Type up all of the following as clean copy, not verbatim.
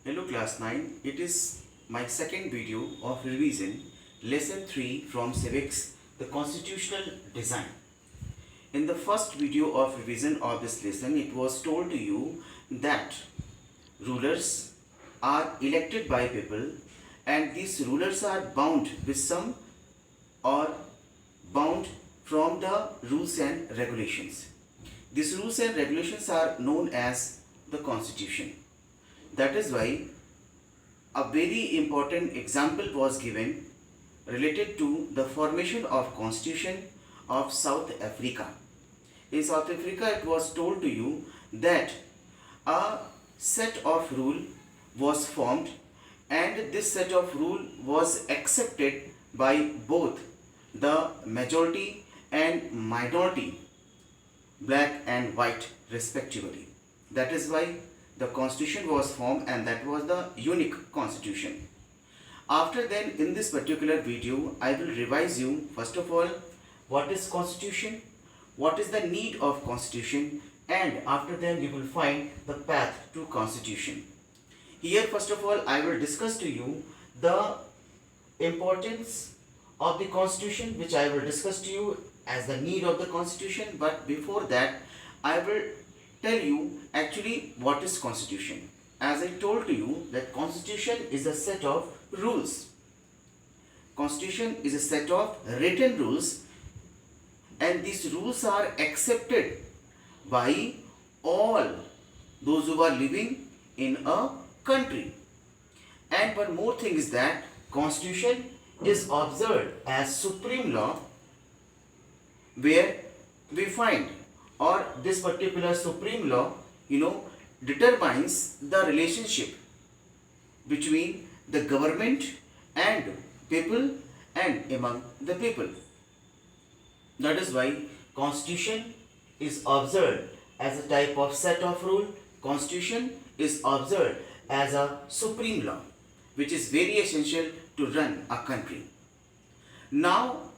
Hello class 9, it is my second video of revision, lesson 3 from civics, the constitutional design. In the first video of revision of this lesson, it was told to you that rulers are elected by people and these rulers are bound with some or bound from the rules and regulations. These rules and regulations are known as the constitution. That is why a very important example was given related to the formation of constitution of South Africa. In South Africa, it was told to you that a set of rule was formed and this set of rule was accepted by both the majority and minority, black and white respectively. That is why the constitution was formed and that was the unique constitution. After then, in this particular video, I will revise you first of all what is constitution, what is the need of constitution, and after then you will find the path to constitution. Here first of all I will discuss to you the importance of the constitution, which I will discuss to you as the need of the constitution. But before that I will tell you actually what is constitution. As I told to you that constitution is a set of rules. Constitution is a set of written rules and these rules are accepted by all those who are living in a country. And one more thing is that constitution is observed as supreme law, where we find or this particular supreme law determines the relationship between the government and people and among the people. That is why constitution is observed as a type of set of rule. Constitution is observed as a supreme law which is very essential to run a country. Now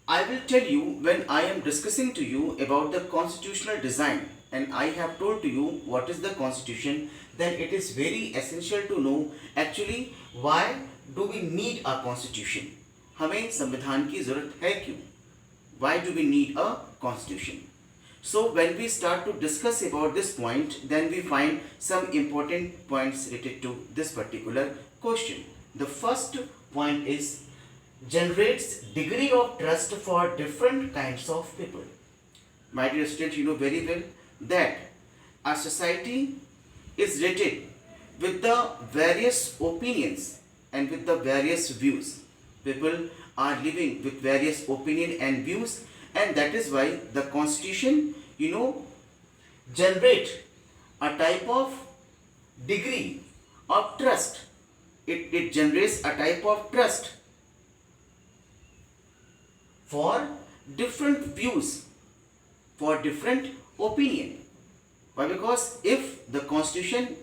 I will tell you, when I am discussing to you about the constitutional design and I have told to you what is the constitution, then it is very essential to know actually why do we need a constitution. हमें संविधान की जरूरत है क्यों? Why do we need a constitution? So when we start to discuss about this point, then we find some important points related to this particular question. The first point is generates degree of trust for different kinds of people. My dear students, you know very well that a society is rated with the various opinions and with the various views. People are living with various opinion and views, and that is why the constitution generate a type of degree of trust. It generates a type of trust for different views, for different opinion. Why? Because if the constitution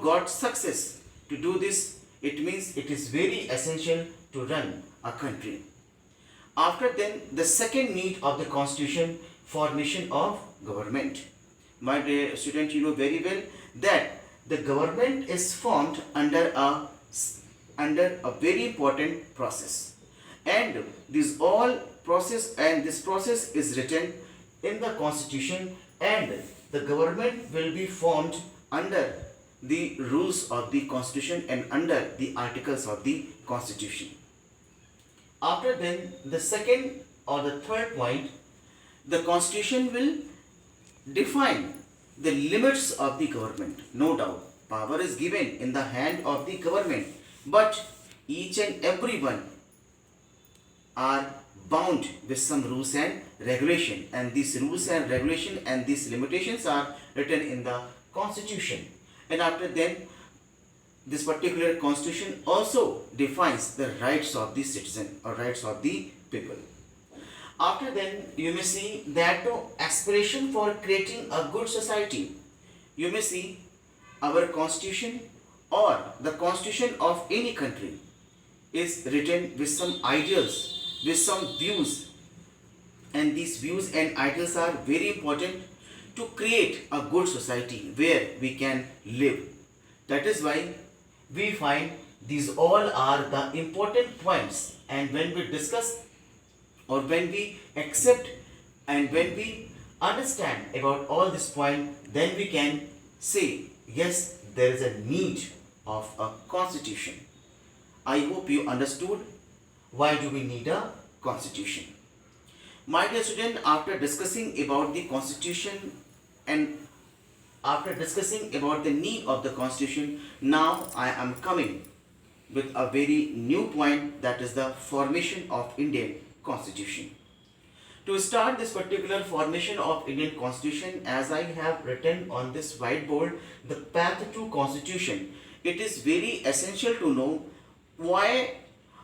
got success to do this, it means it is very essential to run a country. After then, the second need of the constitution, formation of government. My dear student, you know very well that the government is formed under a very important process, and this process is written in the constitution, and the government will be formed under the rules of the constitution and under the articles of the constitution. After then, the second or the third point, the constitution will define the limits of the government. No doubt, power is given in the hand of the government, but each and everyone are bound with some rules and regulation, and these rules and regulation and these limitations are written in the constitution. And after then, this particular constitution also defines the rights of the citizen or rights of the people. After then, you may see that aspiration for creating a good society. You may see our constitution or the constitution of any country is written with some ideals, with some views, and these views and ideals are very important to create a good society where we can live. That is why we find these all are the important points, and when we discuss or when we accept and when we understand about all this point, then we can say yes, there is a need of a constitution. I hope you understood why do we need a constitution. My dear student, after discussing about the constitution and after discussing about the need of the constitution, now I am coming with a very new point, that is the formation of Indian constitution. To start this particular formation of Indian constitution, as I have written on this whiteboard, the path to constitution, it is very essential to know why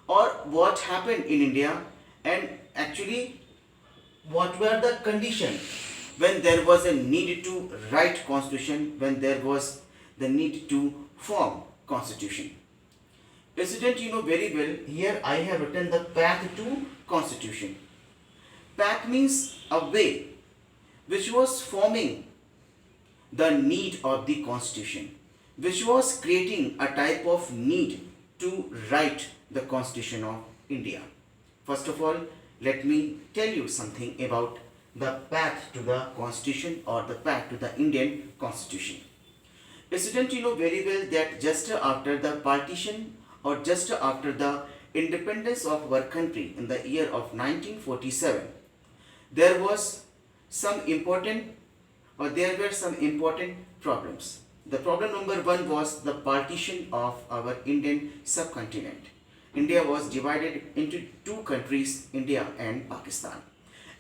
or what happened in India, and actually what were the conditions when there was a need to write constitution, when there was the need to form constitution. Student, you know very well, here I have written the path to constitution. Path means a way which was forming the need of the constitution, which was creating a type of need to write the constitution of India. First of all, let me tell you something about the path to the constitution or the path to the Indian constitution. Student, you know very well that just after the partition or just after the independence of our country in the year of 1947, there was some important there were some important problems. The problem number one was the partition of our Indian subcontinent. India was divided into two countries, India and Pakistan.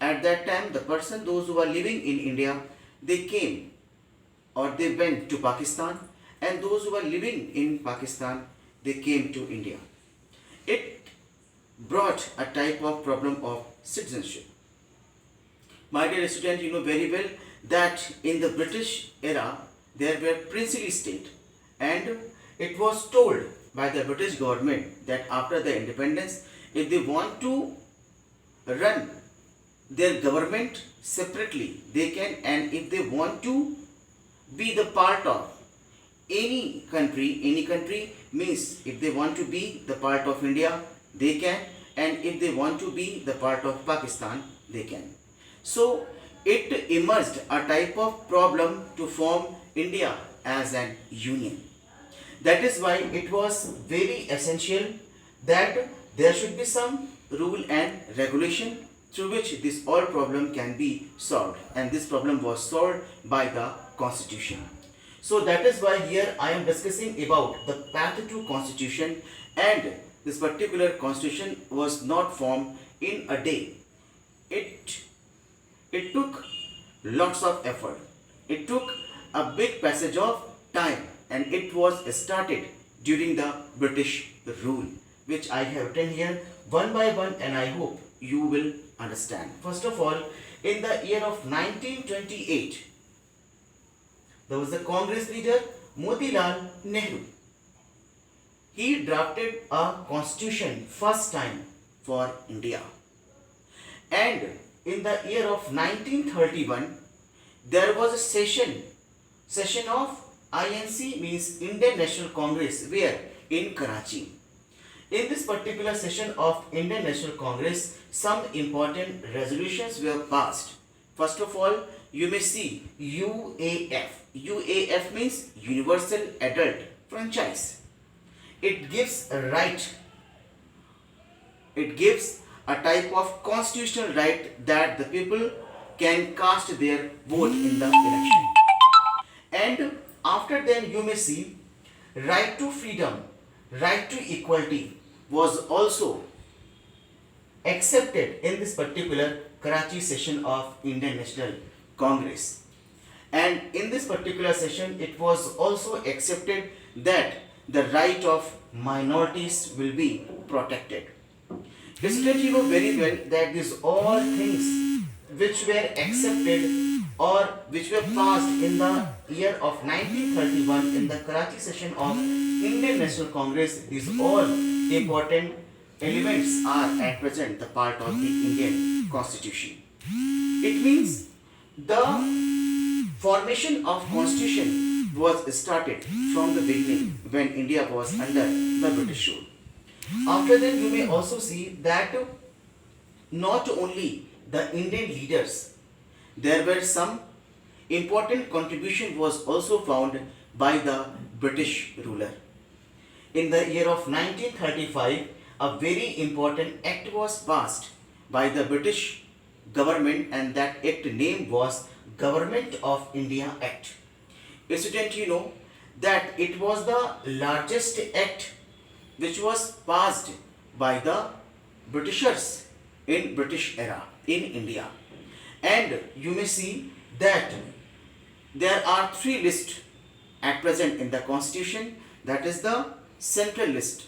At that time, those who were living in India, they came or they went to Pakistan, and those who were living in Pakistan, they came to India. It brought a type of problem of citizenship. My dear student, you know very well that in the British era, there were princely state, and it was told by the British government that after the independence, if they want to run their government separately, they can, and if they want to be the part of any country means if they want to be the part of India, they can, and if they want to be the part of Pakistan, they can. So it emerged a type of problem to form India as an union. That is why it was very essential that there should be some rule and regulation through which this all problem can be solved, and this problem was solved by the constitution. So that is why here I am discussing about the path to constitution, and this particular constitution was not formed in a day. It took lots of effort. It took a big passage of time, and it was started during the British rule, which I have written here one by one, and I hope you will understand. First of all, in the year of 1928, there was a Congress leader, Motilal Nehru. He drafted a constitution first time for India. And in the year of 1931, there was a session of INC, means Indian National Congress, where in Karachi. In this particular session of Indian National Congress, some important resolutions were passed. First of all, you may see UAF. UAF means Universal Adult Franchise. It gives a right. It gives a type of constitutional right that the people can cast their vote in the election. And after then you may see right to freedom, right to equality was also accepted in this particular Karachi session of Indian National Congress. And in this particular session, it was also accepted that the right of minorities will be protected. Students, you know very well that these all things which were accepted or which were passed in the year of 1931 in the Karachi session of Indian National Congress, these all important elements are at present the part of the Indian Constitution. It means the formation of Constitution was started from the beginning when India was under the British rule. After then, you may also see that not only the Indian leaders, there were some important contribution was also found by the British ruler. In the year of 1935, a very important act was passed by the British government, and that act name was Government of India Act. Student, you know that it was the largest act which was passed by the Britishers in British era in India. And you may see that there are three lists at present in the constitution, that is the central list,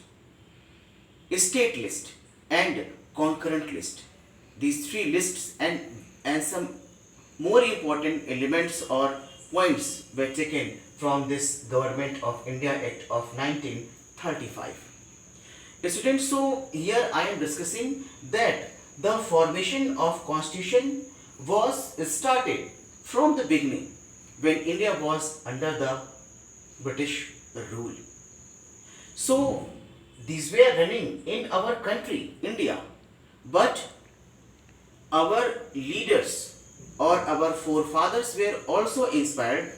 state list and concurrent list. These three lists and some more important elements or points were taken from this Government of India Act of 1935. Students, so here I am discussing that the formation of constitution was started from the beginning when India was under the British rule. So these were running in our country, India, but our leaders or our forefathers were also inspired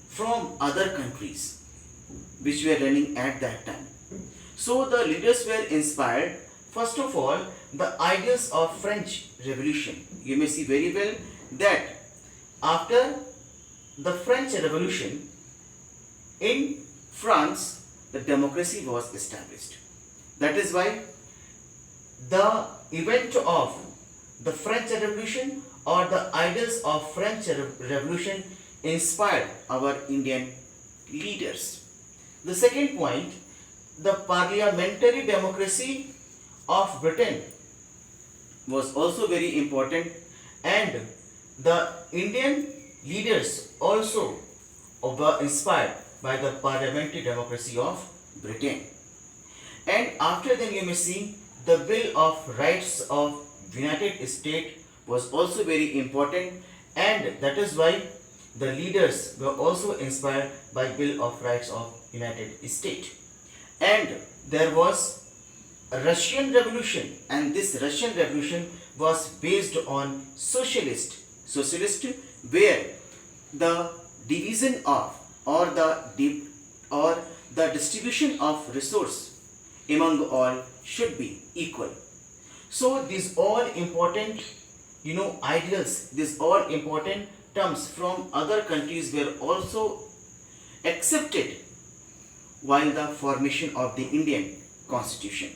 from other countries which were running at that time. So the leaders were inspired, first of all, the ideas of French Revolution. You may see very well that after the French Revolution in France, the democracy was established. That is why the event of the French Revolution or the ideas of French Revolution inspired our Indian leaders. The second point, the parliamentary democracy of Britain was also very important, and the Indian leaders also were inspired by the parliamentary democracy of Britain. And after then you may see the Bill of Rights of United States was also very important, and that is why the leaders were also inspired by Bill of Rights of United States. And there was a Russian Revolution, and this Russian Revolution was based on socialist where the division of or the distribution of resource among all should be equal. So these all important ideals, these all important terms from other countries were also accepted while the formation of the Indian Constitution.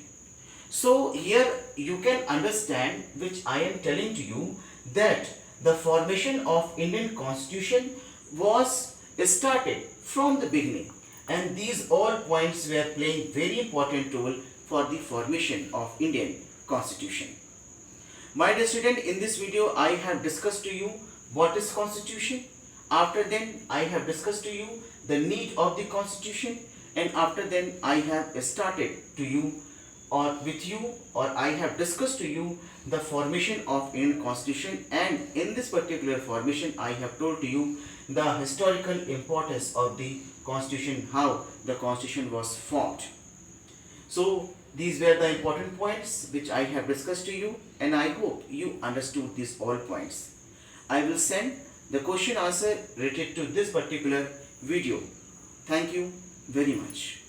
So here you can understand, which I am telling to you, that the formation of Indian Constitution was started from the beginning, and these all points were playing very important role for the formation of Indian Constitution. My dear student, in this video I have discussed to you what is Constitution. After then I have discussed to you the need of the Constitution, and after then I have started to you or with you, or I have discussed to you the formation of Indian Constitution, and in this particular formation I have told to you the historical importance of the Constitution, how the Constitution was formed. So these were the important points which I have discussed to you, and I hope you understood these all points. I will send the question answer related to this particular video. Thank you very much.